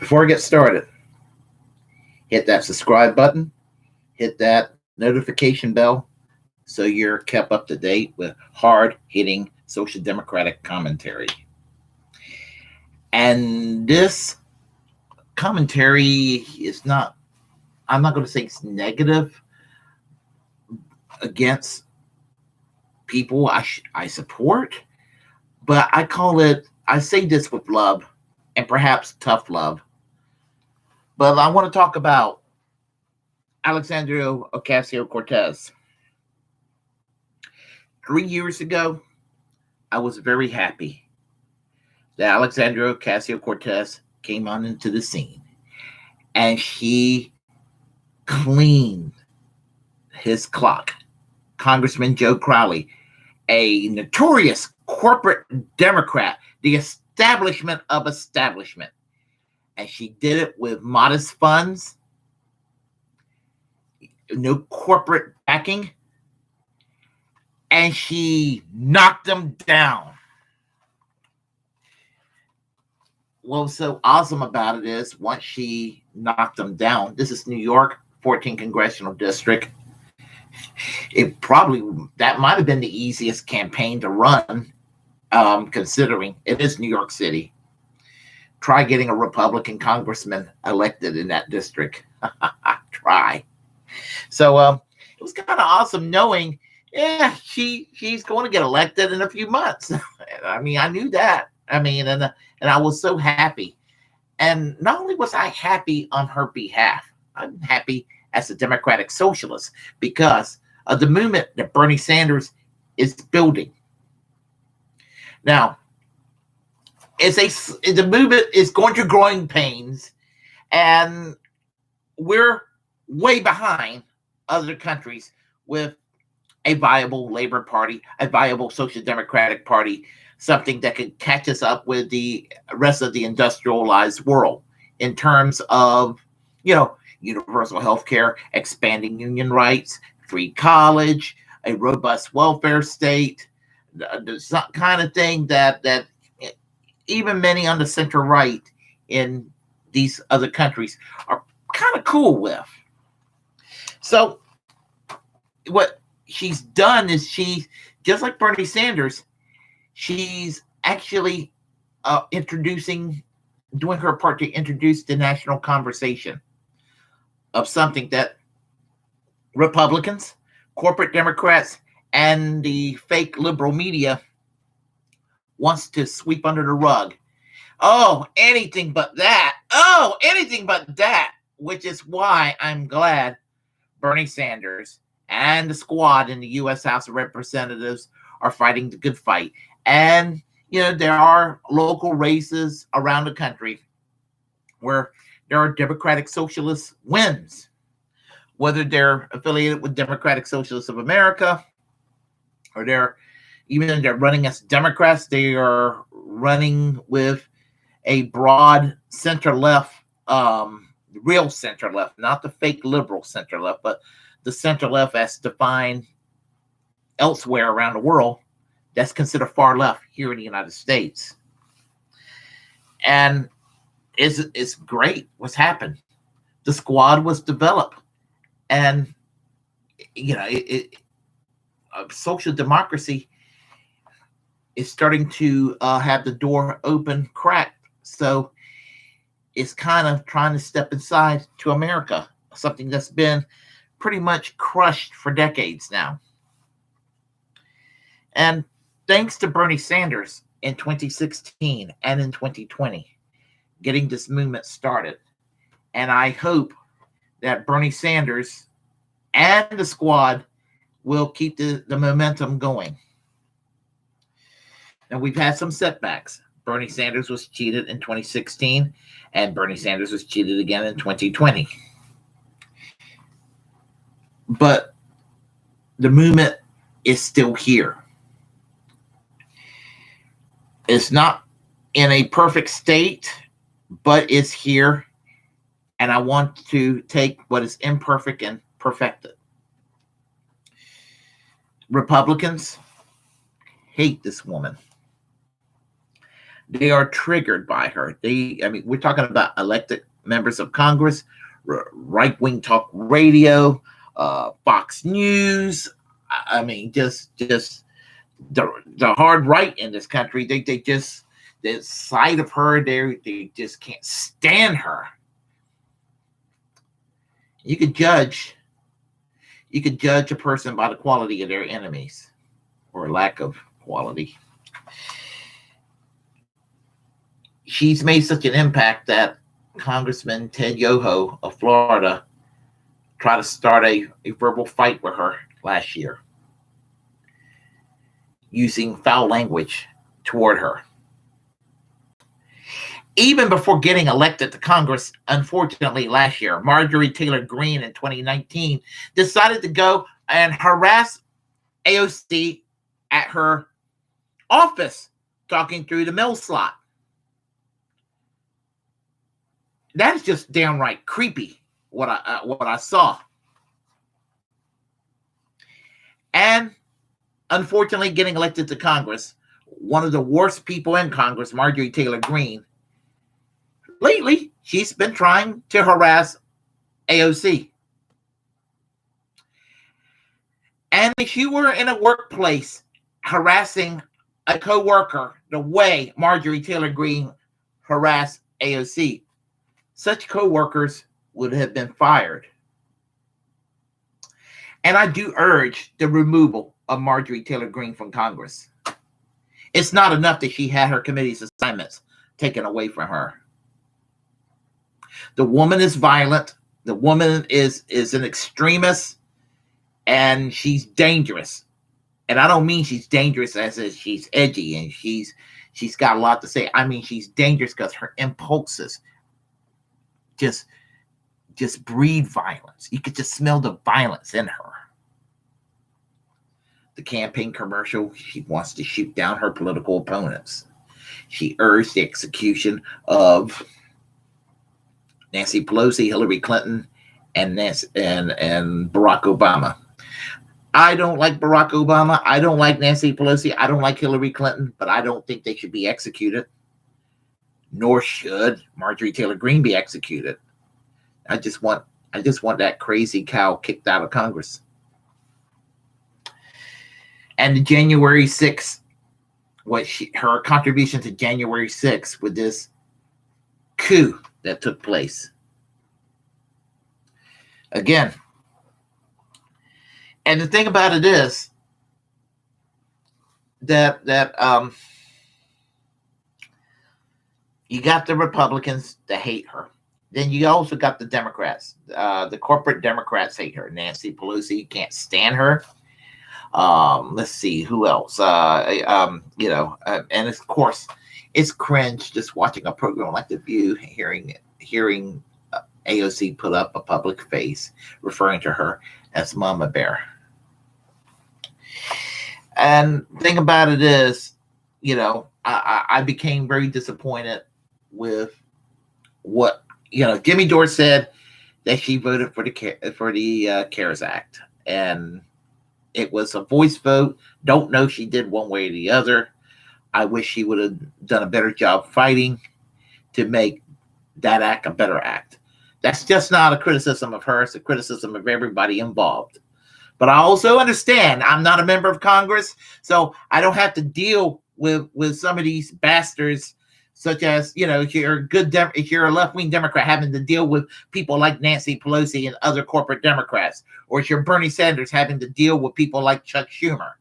Before I get started, hit that subscribe button, hit that notification bell so you're kept up to date with hard hitting social democratic commentary. And this commentary is not, I'm not going to say it's negative against people I support, but I say this with love and perhaps tough love. But I want to talk about Alexandria Ocasio-Cortez. 3 years ago, I was very happy that Alexandria Ocasio-Cortez came on into the scene, and she cleaned his clock. Congressman Joe Crowley, a notorious corporate Democrat, the establishment of establishment. And she did it with modest funds, no corporate backing, and she knocked them down. What was so awesome about it is once she knocked them down, this is New York, 14th Congressional District. That might have been the easiest campaign to run, considering it is New York City. Try getting a Republican congressman elected in that district. Try. So it was kind of awesome knowing, she's going to get elected in a few months. I mean, I knew that. I mean, and I was so happy. And not only was I happy on her behalf, I'm happy as a democratic socialist because of the movement that Bernie Sanders is building. Now, the movement is going through growing pains, and we're way behind other countries with a viable Labor Party, a viable Social Democratic Party, something that could catch us up with the rest of the industrialized world in terms of, universal health care, expanding union rights, free college, a robust welfare state, the kind of thing that even many on the center right in these other countries are kind of cool with. So what she's done is just like Bernie Sanders, she's actually doing her part to introduce the national conversation of something that Republicans, corporate Democrats, and the fake liberal media wants to sweep under the rug. Oh, anything but that. Oh, anything but that. Which is why I'm glad Bernie Sanders and the squad in the U.S. House of Representatives are fighting the good fight. And, there are local races around the country where there are Democratic Socialist wins, whether they're affiliated with Democratic Socialists of America or they're running as Democrats. They are running with a broad center-left, real center-left, not the fake liberal center-left, but the center-left as defined elsewhere around the world that's considered far-left here in the United States. And it's great what's happened. The squad was developed. And, social democracy is starting to have the door open, cracked. So it's kind of trying to step inside to America, something that's been pretty much crushed for decades now. And thanks to Bernie Sanders in 2016 and in 2020, getting this movement started. And I hope that Bernie Sanders and the squad will keep the momentum going. Now, we've had some setbacks. Bernie Sanders was cheated in 2016, and Bernie Sanders was cheated again in 2020. But the movement is still here. It's not in a perfect state, but it's here. And I want to take what is imperfect and perfect it. Republicans hate this woman. They are triggered by her. We're talking about elected members of Congress, right-wing talk radio, Fox News. Just the hard right in this country. They just, the sight of her, they just can't stand her. You could judge a person by the quality of their enemies, or lack of quality. She's made such an impact that Congressman Ted Yoho of Florida tried to start a verbal fight with her last year, using foul language toward her. Even before getting elected to Congress, unfortunately, last year, Marjorie Taylor Greene in 2019 decided to go and harass AOC at her office, talking through the mail slot. That is just downright creepy, what I saw. And unfortunately, getting elected to Congress, one of the worst people in Congress, Marjorie Taylor Greene, lately, she's been trying to harass AOC. And if you were in a workplace harassing a co-worker the way Marjorie Taylor Greene harassed AOC, such co-workers would have been fired. And I do urge the removal of Marjorie Taylor Greene from Congress. It's not enough that she had her committee's assignments taken away from her. The woman is violent. The woman is an extremist, and she's dangerous. And I don't mean she's dangerous as in she's edgy and she's got a lot to say. I mean she's dangerous because her impulses just breed violence. You could just smell the violence in her. The campaign commercial, she wants to shoot down her political opponents. She urged the execution of Nancy Pelosi, Hillary Clinton, and Barack Obama. I don't like Barack Obama. I don't like Nancy Pelosi. I don't like Hillary Clinton, but I don't think they should be executed. Nor should Marjorie Taylor Greene be executed. I just want that crazy cow kicked out of Congress. And the January 6th, her contribution to January 6th with this coup that took place. Again, and the thing about it is that you got the Republicans that hate her. Then you also got the Democrats. The corporate Democrats hate her. Nancy Pelosi can't stand her. Let's see who else. And of course, it's cringe just watching a program like The View, hearing AOC put up a public face referring to her as Mama Bear. And the thing about it is, I became very disappointed with what Jimmy Dore said, that she voted for the CARES Act, and it was a voice vote. Don't know if she did one way or the other. I wish she would have done a better job fighting to make that act a better act. That's just not a criticism of her. It's a criticism of everybody involved. But I also understand I'm not a member of Congress, so I don't have to deal with some of these bastards, such as, if you're a left-wing Democrat, having to deal with people like Nancy Pelosi and other corporate Democrats, or if you're Bernie Sanders, having to deal with people like Chuck Schumer.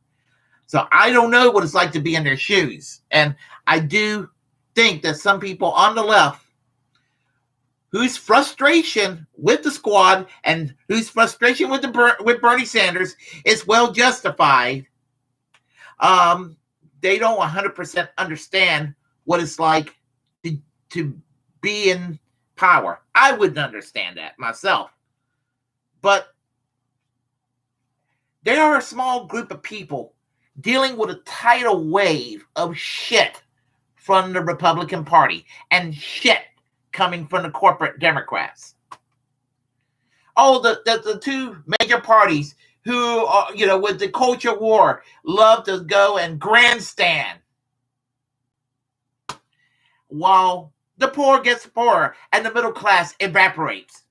So I don't know what it's like to be in their shoes. And I do think that some people on the left, whose frustration with the squad and whose frustration with Bernie Sanders is well justified, they don't 100% understand what it's like to be in power. I wouldn't understand that myself. But there are a small group of people dealing with a tidal wave of shit from the Republican Party and shit coming from the corporate Democrats. Oh, the two major parties who are, with the culture war, love to go and grandstand. while the poor gets poorer and the middle class evaporates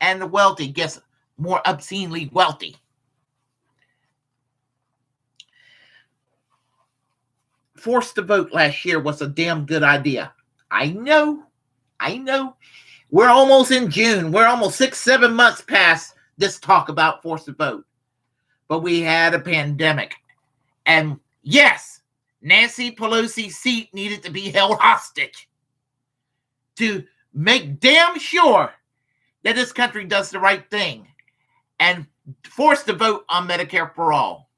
and the wealthy gets more obscenely wealthy. Forced to vote last year was a damn good idea. I know. We're almost in June. We're almost 6-7 months past this talk about forced to vote. But we had a pandemic. And yes, Nancy Pelosi's seat needed to be held hostage to make damn sure that this country does the right thing and forced to vote on Medicare for all.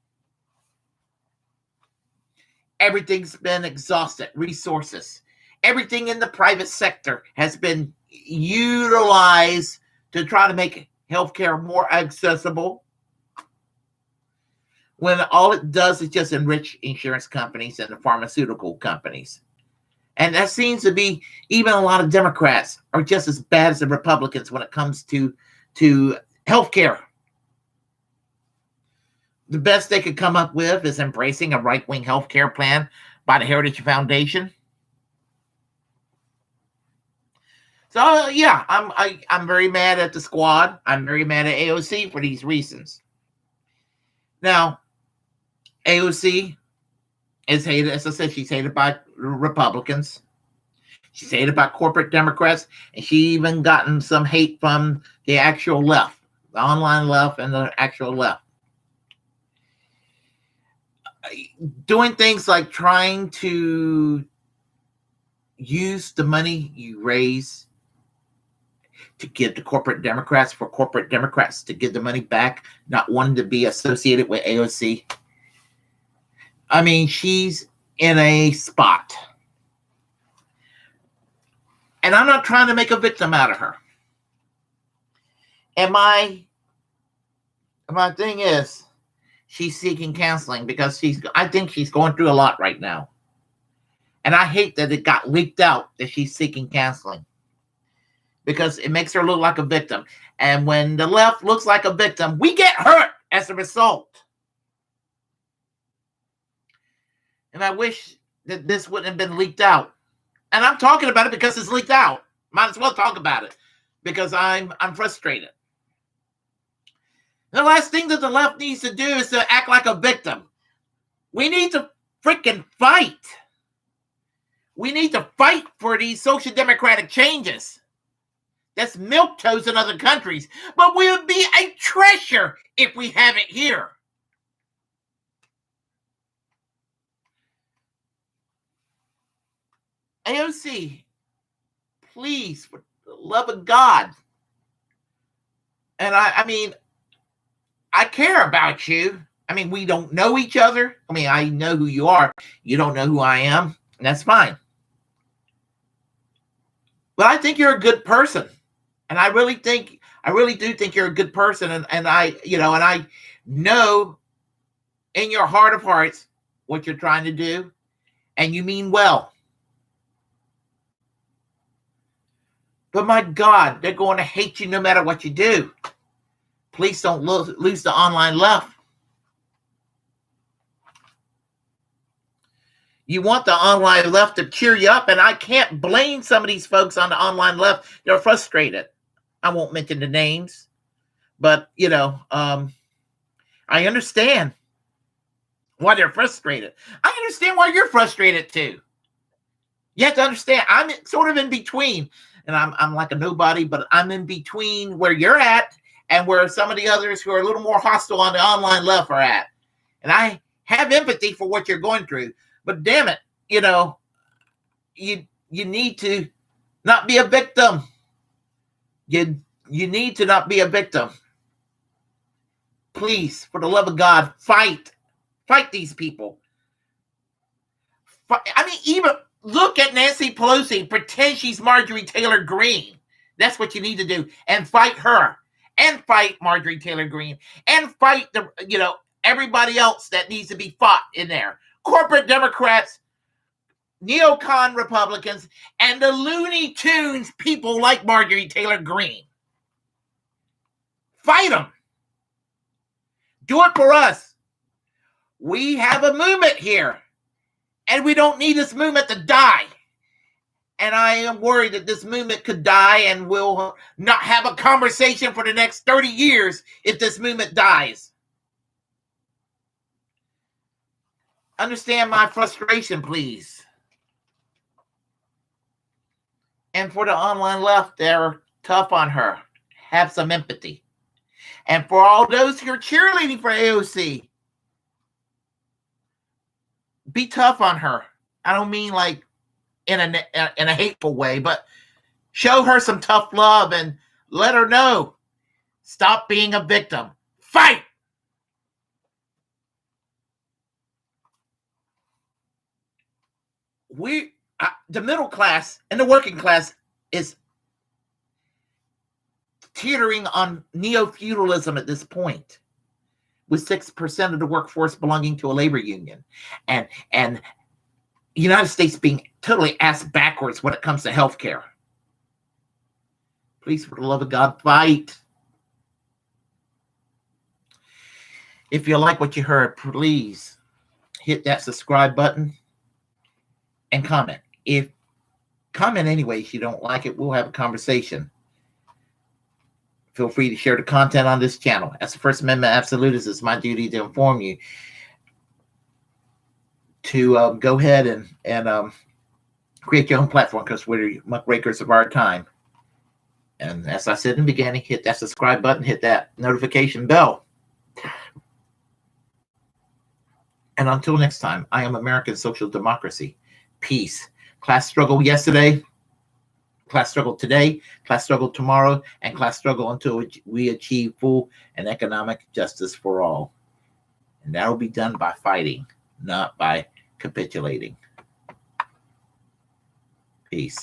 Everything's been exhausted, resources. Everything in the private sector has been utilized to try to make healthcare more accessible, when all it does is just enrich insurance companies and the pharmaceutical companies. And that seems to be, even a lot of Democrats are just as bad as the Republicans when it comes to healthcare. The best they could come up with is embracing a right-wing healthcare plan by the Heritage Foundation. So yeah, I'm very mad at the squad. I'm very mad at AOC for these reasons. Now, AOC is hated, as I said, she's hated by Republicans. She's hated by corporate Democrats, and she even gotten some hate from the actual left, the online left and the actual left. Doing things like trying to use the money you raise to give to corporate Democrats, for corporate Democrats to give the money back, not wanting to be associated with AOC. I mean, she's in a spot. And I'm not trying to make a victim out of her. And my thing is, she's seeking counseling because I think she's going through a lot right now. And I hate that it got leaked out that she's seeking counseling, because it makes her look like a victim. And when the left looks like a victim, we get hurt as a result. And I wish that this wouldn't have been leaked out. And I'm talking about it because it's leaked out. Might as well talk about it because I'm frustrated. The last thing that the left needs to do is to act like a victim. We need to freaking fight. We need to fight for these social democratic changes. That's milquetoast in other countries. But we would be a treasure if we have it here. AOC, please, for the love of God. And I mean, I care about you. I mean, we don't know each other. I mean, I know who you are. You don't know who I am. And that's fine. But I think you're a good person. And I really do think you're a good person. And I know in your heart of hearts what you're trying to do. And you mean well. But my God, they're going to hate you no matter what you do. Please don't lose the online left. You want the online left to cheer you up, and I can't blame some of these folks on the online left. They're frustrated. I won't mention the names, but, I understand why they're frustrated. I understand why you're frustrated too. You have to understand, I'm sort of in between, and I'm like a nobody, but I'm in between where you're at and where some of the others who are a little more hostile on the online left are at. And I have empathy for what you're going through. But damn it, you need to not be a victim. You need to not be a victim. Please, for the love of God, fight. Fight these people. I mean, even look at Nancy Pelosi, pretend she's Marjorie Taylor Greene. That's what you need to do. And fight her. And fight Marjorie Taylor Greene. And fight everybody else that needs to be fought in there. Corporate Democrats, neocon Republicans, and the Looney Tunes people like Marjorie Taylor Greene. Fight them. Do it for us. We have a movement here, and we don't need this movement to die. And I am worried that this movement could die and we'll not have a conversation for the next 30 years if this movement dies. Understand my frustration, please. And for the online left, they're tough on her. Have some empathy. And for all those who are cheerleading for AOC, be tough on her. I don't mean like in a hateful way, but show her some tough love and let her know. Stop being a victim. Fight! The middle class and the working class is teetering on neo-feudalism at this point, with 6% of the workforce belonging to a labor union, and the United States being totally ass backwards when it comes to healthcare. Please, for the love of God, fight. If you like what you heard, please hit that subscribe button and comment. If comment anyway, if you don't like it, we'll have a conversation. Feel free to share the content on this channel. As a First Amendment absolutist, it's my duty to inform you to go ahead and create your own platform, because we're muckrakers of our time. And as I said in the beginning, hit that subscribe button, hit that notification bell. And until next time, I am American Social Democracy. Peace. Class struggle yesterday, class struggle today, class struggle tomorrow, and class struggle until we achieve full and economic justice for all. And that will be done by fighting, not by capitulating. Peace.